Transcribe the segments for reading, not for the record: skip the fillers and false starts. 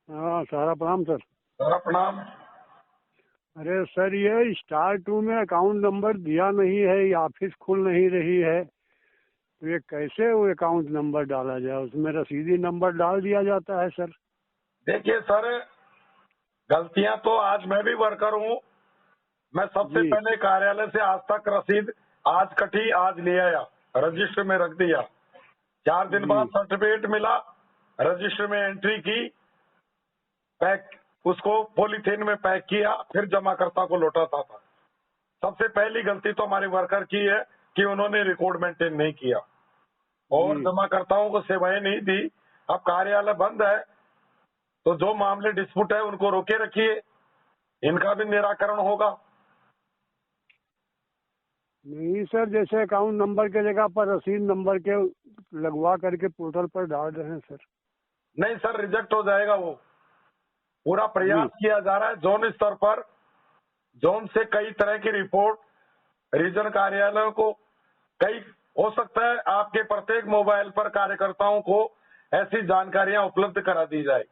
हाँ सारा प्रणाम सर। सारा प्रणाम। अरे सर, ये स्टार 2 में अकाउंट नंबर दिया नहीं है, ये ऑफिस खुल नहीं रही है, तो ये कैसे वो अकाउंट नंबर डाला जाए? उसमें रसीदी नंबर डाल दिया जाता है सर। देखिए सर, गलतियां तो आज मैं भी वर्कर हूँ। मैं सबसे जी पहले कार्यालय से आज तक रसीद आज कटी आज ले आया, रजिस्टर में रख दिया। 4 दिन बाद जी सर्टिफिकेट मिला, रजिस्टर में एंट्री की, पैक उसको पॉलीथीन में पैक किया, फिर जमाकर्ता को लौटाता था। सबसे पहली गलती तो हमारे वर्कर की है कि उन्होंने रिकॉर्ड मेंटेन नहीं किया और जी। जमाकर्ताओं को सेवाएं नहीं दी। अब कार्यालय बंद है तो जो मामले डिस्प्यूट है उनको रोके रखिए, इनका भी निराकरण होगा। नहीं सर, जैसे अकाउंट नंबर के जगह पर रसीद नंबर के लगवा करके पोर्टल पर डाल रहे हैं सर। नहीं सर, रिजेक्ट हो जाएगा वो। पूरा जी प्रयास किया जा रहा है जोन स्तर पर। जोन से कई तरह की रिपोर्ट रीजन कार्यालयों को, कई हो सकता है आपके प्रत्येक मोबाइल पर कार्यकर्ताओं को ऐसी जानकारियां उपलब्ध करा दी जाए।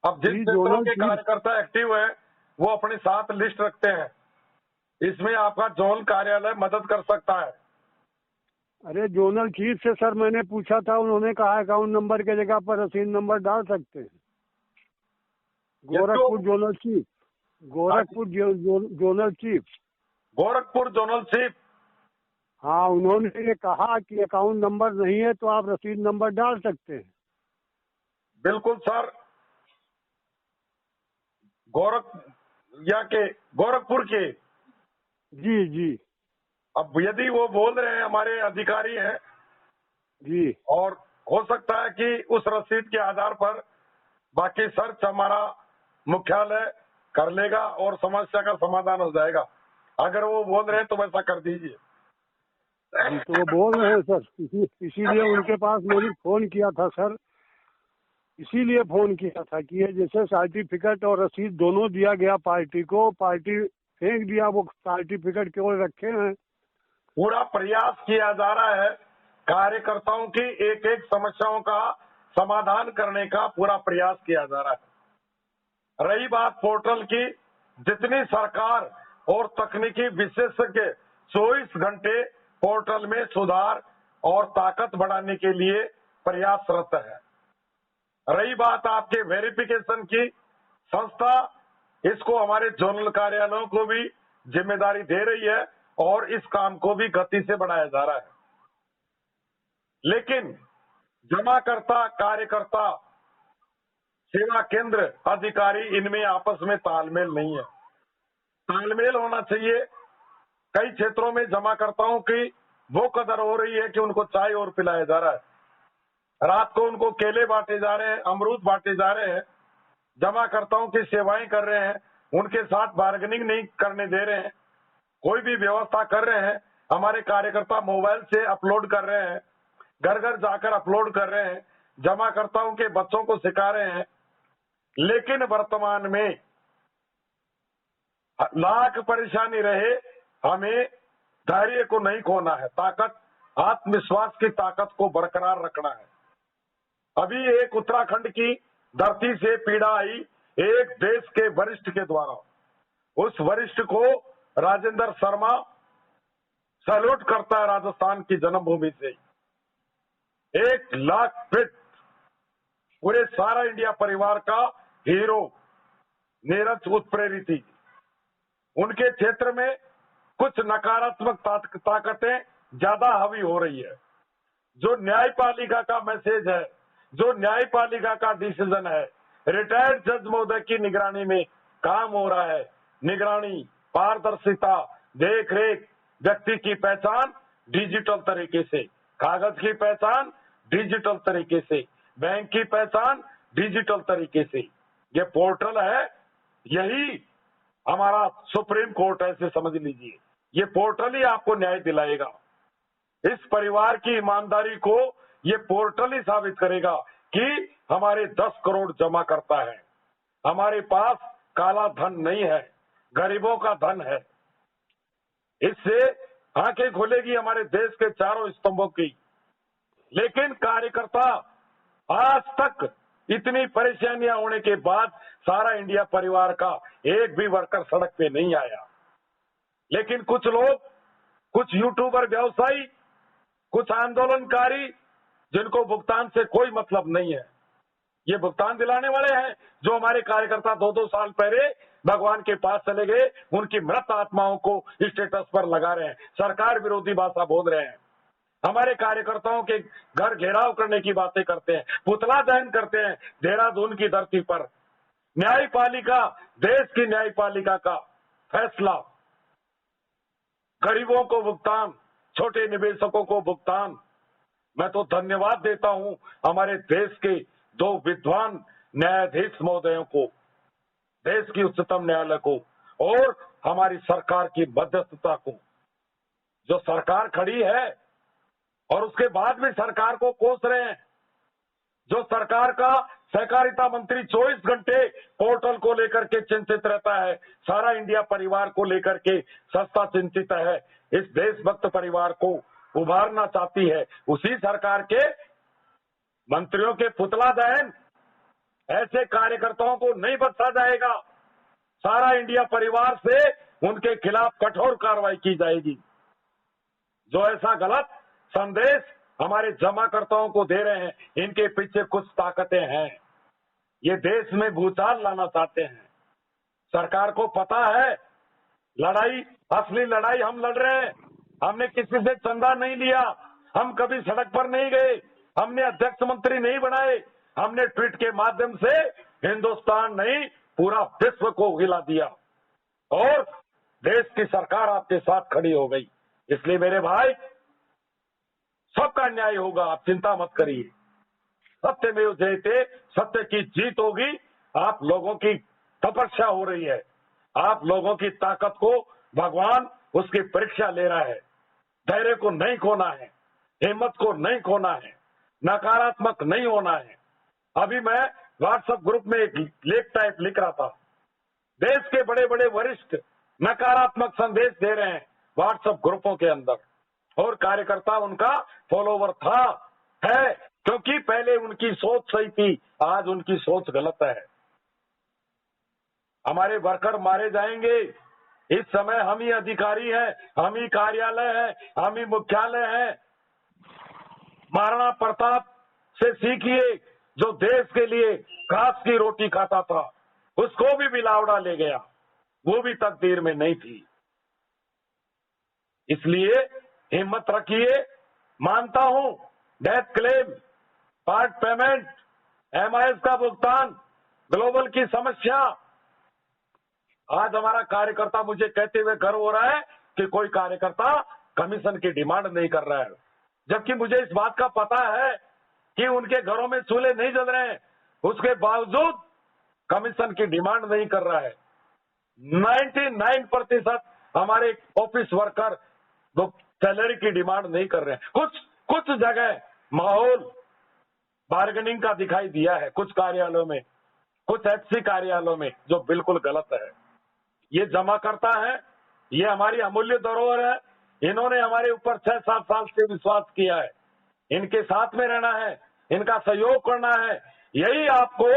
अब जिन जी। क्षेत्रों जोनल के चीफ। कार्यकर्ता एक्टिव है वो अपने साथ लिस्ट रखते हैं, इसमें आपका जोन कार्यालय मदद कर सकता है। अरे जोनल चीफ से सर मैंने पूछा था, उन्होंने कहा अकाउंट नंबर के जगह पर रसीद नंबर डाल सकते हैं। ये तो Gorakhpur zonal chief. Gorakhpur zonal chief. Gorakhpur zonal chief. हाँ, उन्होंने ये कहा कि अकाउंट नंबर नहीं है तो आप रसीद नंबर डाल सकते हैं। बिल्कुल सर, गोरख या के गोरखपुर के। जी जी अब यदि वो बोल रहे हैं, हमारे अधिकारी हैं, जी और हो सकता है कि उस रसीद के आधार पर बाकी सर्च हमारा मुख्यालय कर लेगा और समस्या का समाधान हो जाएगा। अगर वो बोल रहे हैं तो वैसा कर दीजिए। जी। तो वो बोल रहे हैं सर, इसीलिए उनके पास मैंने फोन किया था सर। इसीलिए फोन किया था कि ये जैसे सर्टिफिकेट और रसीद दोनों दिया गया पार्टी को, पार्टी फेंक दिया, वो सर्टिफिकेट केवल रखे हैं। पूरा प्रयास किया जा रहा है, कार्यकर्ताओं की एक एक समस्याओं का समाधान करने का पूरा प्रयास किया जा रहा है। रही बात पोर्टल की, जितनी सरकार और तकनीकी विशेषज्ञ 24 घंटे पोर्टल में सुधार और ताकत बढ़ाने के लिए प्रयासरत है। रही बात आपके वेरिफिकेशन की, संस्था इसको हमारे जोनल कार्यालयों को भी जिम्मेदारी दे रही है और इस काम को भी गति से बढ़ाया जा रहा है। लेकिन जमाकर्ता, कार्यकर्ता, सेवा केंद्र, अधिकारी, इनमें आपस में तालमेल नहीं है। तालमेल होना चाहिए। कई क्षेत्रों में जमाकर्ताओं की वो कदर हो रही है कि उनको चाय और पिलाया जा रहा है, रात को उनको केले बांटे जा रहे हैं, अमरूद बांटे जा रहे हैं, जमाकर्ताओं की सेवाएं कर रहे हैं, उनके साथ बार्गेनिंग नहीं करने दे रहे हैं, कोई भी व्यवस्था कर रहे हैं। हमारे कार्यकर्ता मोबाइल से अपलोड कर रहे हैं, घर घर जाकर अपलोड कर रहे हैं, जमाकर्ताओं के बच्चों को सिखा रहे हैं। लेकिन वर्तमान में लाख परेशानी रहे, हमें धैर्य को नहीं खोना है, ताकत, आत्मविश्वास की ताकत को बरकरार रखना है। अभी एक उत्तराखंड की धरती से पीड़ा आई, एक देश के वरिष्ठ के द्वारा। उस वरिष्ठ को राजेंद्र शर्मा सैल्यूट करता है, राजस्थान की जन्मभूमि से। 1 लाख फीट पूरे सारा इंडिया परिवार का हीरो, नीरज उत्प्रेरित थी। उनके क्षेत्र में कुछ नकारात्मक ताकतें ज्यादा हावी हो रही है। जो न्यायपालिका का मैसेज है, जो न्यायपालिका का डिसीजन है, रिटायर्ड जज महोदय की निगरानी में काम हो रहा है। निगरानी, पारदर्शिता, देख रेख, व्यक्ति की पहचान डिजिटल तरीके से, कागज की पहचान डिजिटल तरीके से, बैंक की पहचान डिजिटल तरीके से। ये पोर्टल है, यही हमारा सुप्रीम कोर्ट है, इसे समझ लीजिए। ये पोर्टल ही आपको न्याय दिलाएगा। इस परिवार की ईमानदारी को ये पोर्टल ही साबित करेगा कि हमारे 10 करोड़ जमा करता है, हमारे पास काला धन नहीं है, गरीबों का धन है। इससे आंखें खुलेगी हमारे देश के चारों स्तंभों की। लेकिन कार्यकर्ता आज तक इतनी परेशानियां होने के बाद सारा इंडिया परिवार का एक भी वर्कर सड़क पे नहीं आया। लेकिन कुछ लोग, कुछ यूट्यूबर व्यवसायी, कुछ आंदोलनकारी जिनको भुगतान से कोई मतलब नहीं है, ये भुगतान दिलाने वाले हैं जो हमारे कार्यकर्ता 2-2 साल पहले भगवान के पास चले गए, उनकी मृत आत्माओं को स्टेटस पर लगा रहे हैं, सरकार विरोधी भाषा बोल रहे हैं, हमारे कार्यकर्ताओं के घर घेराव करने की बातें करते हैं, पुतला दहन करते हैं देहरादून की धरती पर। न्यायपालिका, देश की न्यायपालिका का फैसला, गरीबों को भुगतान, छोटे निवेशकों को भुगतान। मैं तो धन्यवाद देता हूं हमारे देश के 2 विद्वान न्यायाधीश महोदयों को, देश की उच्चतम न्यायालय को और हमारी सरकार की मध्यस्थता को। जो सरकार खड़ी है और उसके बाद भी सरकार को कोस रहे हैं, जो सरकार का सहकारिता मंत्री 24 घंटे पोर्टल को लेकर के चिंतित रहता है, सारा इंडिया परिवार को लेकर के सस्ता चिंतित है, इस देशभक्त परिवार को उभारना चाहती है, उसी सरकार के मंत्रियों के पुतला दहन, ऐसे कार्यकर्ताओं को नहीं बख्शा जाएगा। सारा इंडिया परिवार से उनके खिलाफ कठोर कार्रवाई की जाएगी। जो ऐसा गलत संदेश हमारे जमाकर्ताओं को दे रहे हैं, इनके पीछे कुछ ताकतें हैं, ये देश में भूचाल लाना चाहते हैं। सरकार को पता है लड़ाई, असली लड़ाई हम लड़ रहे हैं। हमने किसी से चंदा नहीं लिया, हम कभी सड़क पर नहीं गए, हमने अध्यक्ष मंत्री नहीं बनाए, हमने ट्वीट के माध्यम से हिंदुस्तान नहीं पूरा विश्व को हिला दिया और देश की सरकार आपके साथ खड़ी हो गई। इसलिए मेरे भाई, सबका न्याय होगा, आप चिंता मत करिए। सत्यमेव जयते, सत्य की जीत होगी। आप लोगों की तपस्या हो रही है, आप लोगों की ताकत को भगवान उसकी परीक्षा ले रहा है। धैर्य को नहीं खोना है, हिम्मत को नहीं खोना है, नकारात्मक नहीं होना है। अभी मैं व्हाट्सएप ग्रुप में एक लेख टाइप लिख रहा था, देश के बड़े बड़े वरिष्ठ नकारात्मक संदेश दे रहे हैं व्हाट्सएप ग्रुपों के अंदर, और कार्यकर्ता उनका फॉलोवर था, है, क्योंकि पहले उनकी सोच सही थी, आज उनकी सोच गलत है। हमारे वर्कर मारे जाएंगे, इस समय हम ही अधिकारी हैं, हम ही कार्यालय है, हम ही मुख्यालय है। महाराणा प्रताप से सीखिए, जो देश के लिए घास की रोटी खाता था, उसको भी बिलावड़ा ले गया, वो भी तकदीर में नहीं थी। इसलिए हिम्मत रखिए। मानता हूं death claim, part payment, MIS का भुगतान, ग्लोबल की समस्या। आज हमारा कार्यकर्ता मुझे कहते हुए गर्व हो रहा है कि कोई कार्यकर्ता कमीशन की डिमांड नहीं कर रहा है, जबकि मुझे इस बात का पता है कि उनके घरों में चूल्हे नहीं जल रहे हैं, उसके बावजूद कमीशन की डिमांड नहीं कर रहा है। 99% हमारे ऑफिस वर्कर वो सैलरी की डिमांड नहीं कर रहे हैं। कुछ जगह माहौल बार्गेनिंग का दिखाई दिया है, कुछ कार्यालयों में, कुछ FC कार्यालयों में, जो बिल्कुल गलत है। ये जमा करता है, ये हमारी अमूल्य धरोहर है, इन्होंने हमारे ऊपर 6-7 साल से विश्वास किया है, इनके साथ में रहना है, इनका सहयोग करना है, यही आपको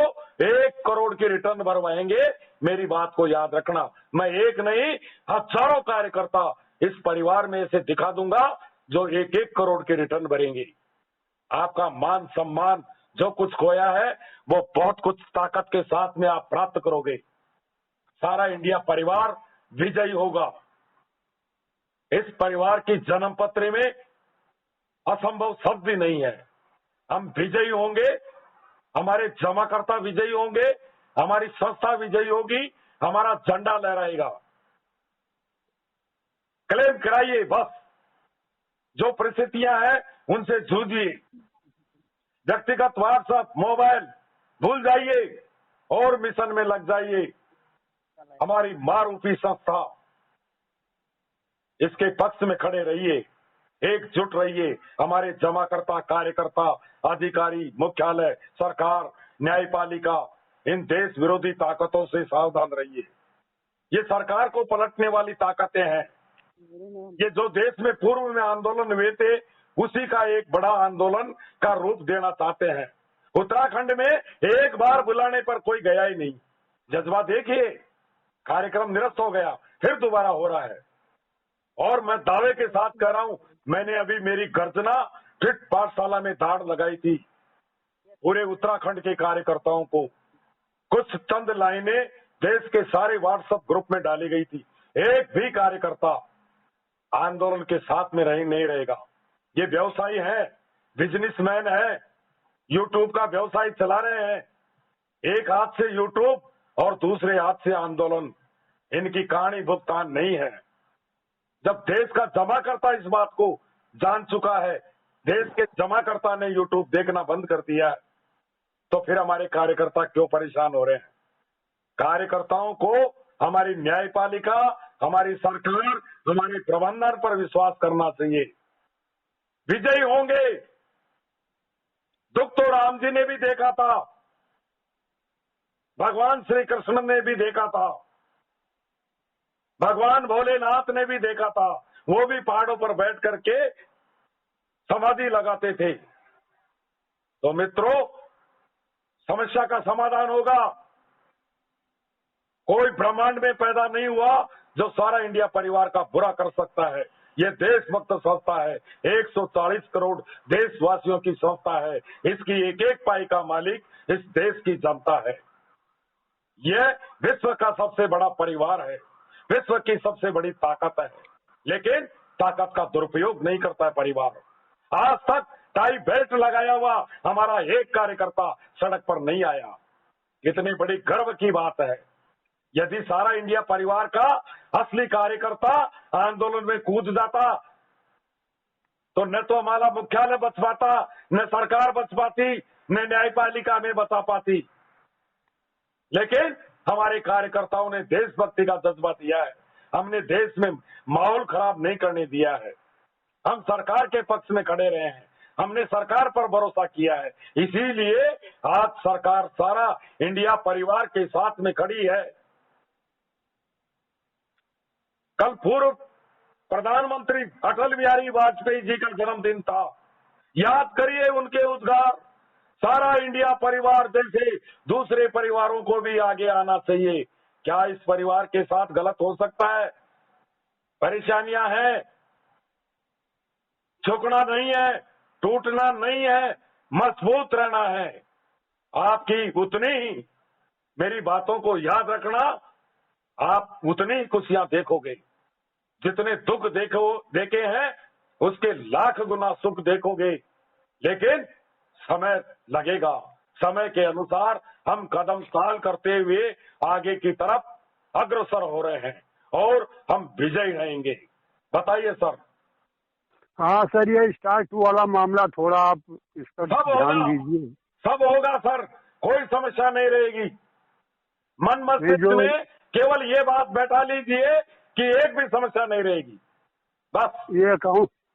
1 करोड़ की रिटर्न भरवाएंगे। मेरी बात को याद रखना, मैं एक नहीं हजारों कार्यकर्ता इस परिवार में से दिखा दूंगा जो 1-1 करोड़ के रिटर्न भरेंगे। आपका मान सम्मान जो कुछ खोया है वो बहुत कुछ ताकत के साथ में आप प्राप्त करोगे। सारा इंडिया परिवार विजयी होगा। इस परिवार की जन्म पत्री में असंभव शब्द भी नहीं है। हम विजयी होंगे, हमारे जमाकर्ता विजयी होंगे, हमारी संस्था विजयी होगी, हमारा झंडा लहराएगा। क्लेम कराइए, बस जो परिस्थितियां हैं उनसे जूझिए। व्यक्तिगत व्हाट्सएप, मोबाइल भूल जाइए और मिशन में लग जाइए। हमारी मारूफी संस्था, इसके पक्ष में खड़े रहिए, एकजुट रहिए। हमारे जमाकर्ता, कार्यकर्ता, अधिकारी, मुख्यालय, सरकार, न्यायपालिका, इन देश विरोधी ताकतों से सावधान रहिए। ये सरकार को पलटने वाली ताकतें हैं। ये जो देश में पूर्व में आंदोलन हुए थे, उसी का एक बड़ा आंदोलन का रूप देना चाहते हैं। उत्तराखंड में एक बार बुलाने पर कोई गया ही नहीं। जज्बा देखिए, कार्यक्रम निरस्त हो गया, फिर दोबारा हो रहा है। और मैं दावे के साथ कह रहा हूं, मैंने अभी मेरी गर्जना फिट पाठशाला में दाढ़ लगाई थी पूरे उत्तराखंड के कार्यकर्ताओं को। कुछ चंद लाइनें देश के सारे व्हाट्सएप ग्रुप में डाली गई थी। एक भी कार्यकर्ता आंदोलन के साथ में नहीं रहेगा। ये व्यवसायी है, बिजनेसमैन है, यूट्यूब का व्यवसाय चला रहे हैं। एक हाथ से यूट्यूब और दूसरे हाथ से आंदोलन, इनकी कहानी भुगतान नहीं है। जब देश का जमाकर्ता इस बात को जान चुका है, देश के जमाकर्ता ने यूट्यूब देखना बंद कर दिया है, तो फिर हमारे कार्यकर्ता क्यों परेशान हो रहे हैं? कार्यकर्ताओं को हमारी न्यायपालिका, हमारी सरकार, हमारे प्रबंधन पर विश्वास करना चाहिए। विजयी होंगे। दुख तो राम जी ने भी देखा था, भगवान श्री कृष्ण ने भी देखा था, भगवान भोलेनाथ ने भी देखा था। वो भी पहाड़ों पर बैठ करके समाधि लगाते थे। तो मित्रों, समस्या का समाधान होगा। कोई ब्रह्मांड में पैदा नहीं हुआ जो सारा इंडिया परिवार का बुरा कर सकता है। ये देशभक्त संस्था है, 140 करोड़ देशवासियों की संस्था है। इसकी एक एक पाई का मालिक इस देश की जनता है। यह विश्व का सबसे बड़ा परिवार है, विश्व की सबसे बड़ी ताकत है। लेकिन ताकत का दुरुपयोग नहीं करता है परिवार। आज तक टाई बेल्ट लगाया हुआ हमारा एक कार्यकर्ता सड़क पर नहीं आया। कितनी बड़ी गर्व की बात है। यदि सारा इंडिया परिवार का असली कार्यकर्ता आंदोलन में कूद जाता तो न तो हमारा मुख्यालय बच पाता, न सरकार बच पाती, न न्यायपालिका में बचा पाती। लेकिन हमारे कार्यकर्ताओं ने देशभक्ति का जज्बा दिया है। हमने देश में माहौल खराब नहीं करने दिया है। हम सरकार के पक्ष में खड़े रहे हैं। हमने सरकार पर भरोसा किया है। इसीलिए आज सरकार सारा इंडिया परिवार के साथ में खड़ी है। कल पूर्व प्रधानमंत्री अटल बिहारी वाजपेयी जी का जन्मदिन था। याद करिए उनके उद्गार। सारा इंडिया परिवार जैसे दूसरे परिवारों को भी आगे आना चाहिए। क्या इस परिवार के साथ गलत हो सकता है? परेशानियां हैं, झुकना नहीं है, टूटना नहीं है, मजबूत रहना है। आपकी उतनी ही मेरी बातों को याद रखना, आप उतनी ही खुशियां देखोगे। जितने दुख देखे हैं उसके लाख गुना सुख देखोगे। लेकिन समय लगेगा। समय के अनुसार हम कदम ताल करते हुए आगे की तरफ अग्रसर हो रहे हैं और हम विजयी रहेंगे। बताइए सर। हाँ सर, ये स्टार 2 वाला मामला थोड़ा आप इस पर ध्यान दीजिए। सब होगा सर, कोई समस्या नहीं रहेगी। मन मस्तिष्क में केवल ये बात बैठा लीजिए कि एक भी समस्या नहीं रहेगी। बस ये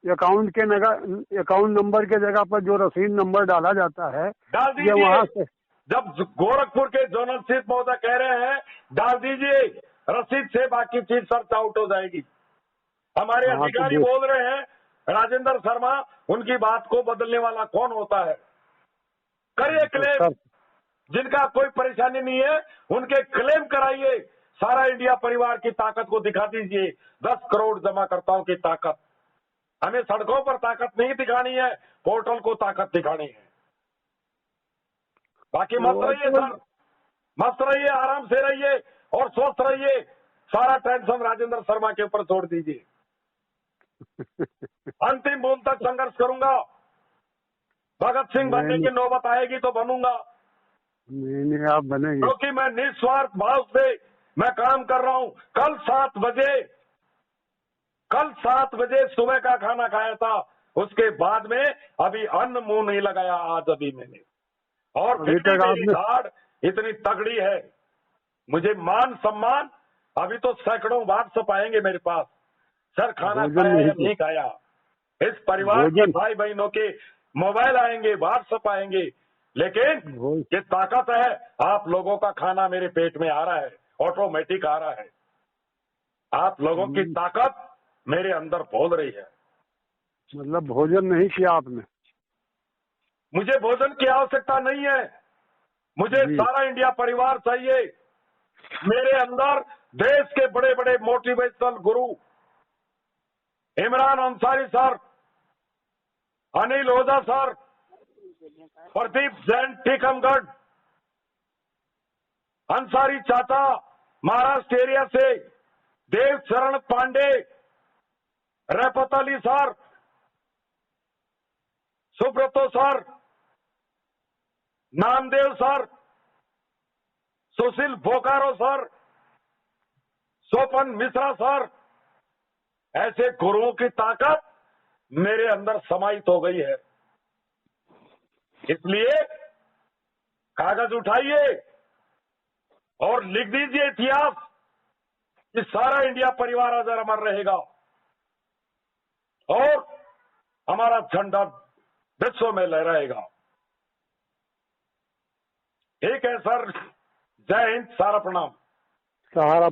अकाउंट नंबर के जगह पर जो रसीद नंबर डाला जाता है, डाल ये वहाँ से। जब गोरखपुर के जोनल चीफ महोदय कह रहे हैं डाल दीजिए रसीद से, बाकी चीज सर्च आउट हो जाएगी। हमारे अधिकारी बोल रहे हैं राजेंद्र शर्मा, उनकी बात को बदलने वाला कौन होता है? करिए क्लेम। जिनका कोई परेशानी नहीं है उनके क्लेम कराइए। सारा इंडिया परिवार की ताकत को दिखा दीजिए। 10 करोड़ जमाकर्ताओं की ताकत। हमें सड़कों पर ताकत नहीं दिखानी है, पोर्टल को ताकत दिखानी है। बाकी मस्त रहिए सर, मस्त रहिए, आराम से रहिए और स्वस्थ रहिए। सारा टेंशन राजेंद्र शर्मा के ऊपर छोड़ दीजिए। अंतिम बूंद तक संघर्ष करूंगा। भगत सिंह बनने की नौबत आएगी तो बनूंगा। नहीं, आप बनेंगे। क्योंकि मैं निस्वार्थ भाव से मैं काम कर रहा हूं। कल 7 बजे सुबह का खाना खाया था। उसके बाद में अभी अन्न मुंह नहीं लगाया आज अभी मैंने। और फिर भी मेरी धाड़ इतनी तगड़ी है। मुझे मान सम्मान अभी तो सैकड़ों व्हाट्सएप आएंगे मेरे पास। सर खाना खाया या नहीं खाया? इस परिवार के भाई बहनों के मोबाइल आएंगे, व्हाट्सएप आएंगे। लेकिन ये ताकत है, आप लोगों का खाना मेरे पेट में आ रहा है, ऑटोमेटिक आ रहा है। आप लोगों की ताकत मेरे अंदर बोल रही है। मतलब भोजन नहीं किया आपने? मुझे भोजन की आवश्यकता नहीं है, मुझे जी। सारा इंडिया परिवार चाहिए। मेरे अंदर देश के बड़े बड़े motivational guru Imran Ansari sir, Anil Ojha sir, Pradeep Jain Tikamgarh, Ansari चाचा महाराष्ट्र एरिया से, Dev Charan Pande, Raipat Ali sir, Subrato sir, Namdev sir, Sushil Bokaro sir, Sopan Mishra sir, ऐसे गुरुओं की ताकत मेरे अंदर समाहित हो गई है। इसलिए कागज उठाइए और लिख दीजिए इतिहास कि सारा इंडिया परिवार अजर अमर रहेगा और हमारा झंडा विश्व में लहराएगा। ठीक है सर, जय हिंद, सारा प्रणाम। सहारा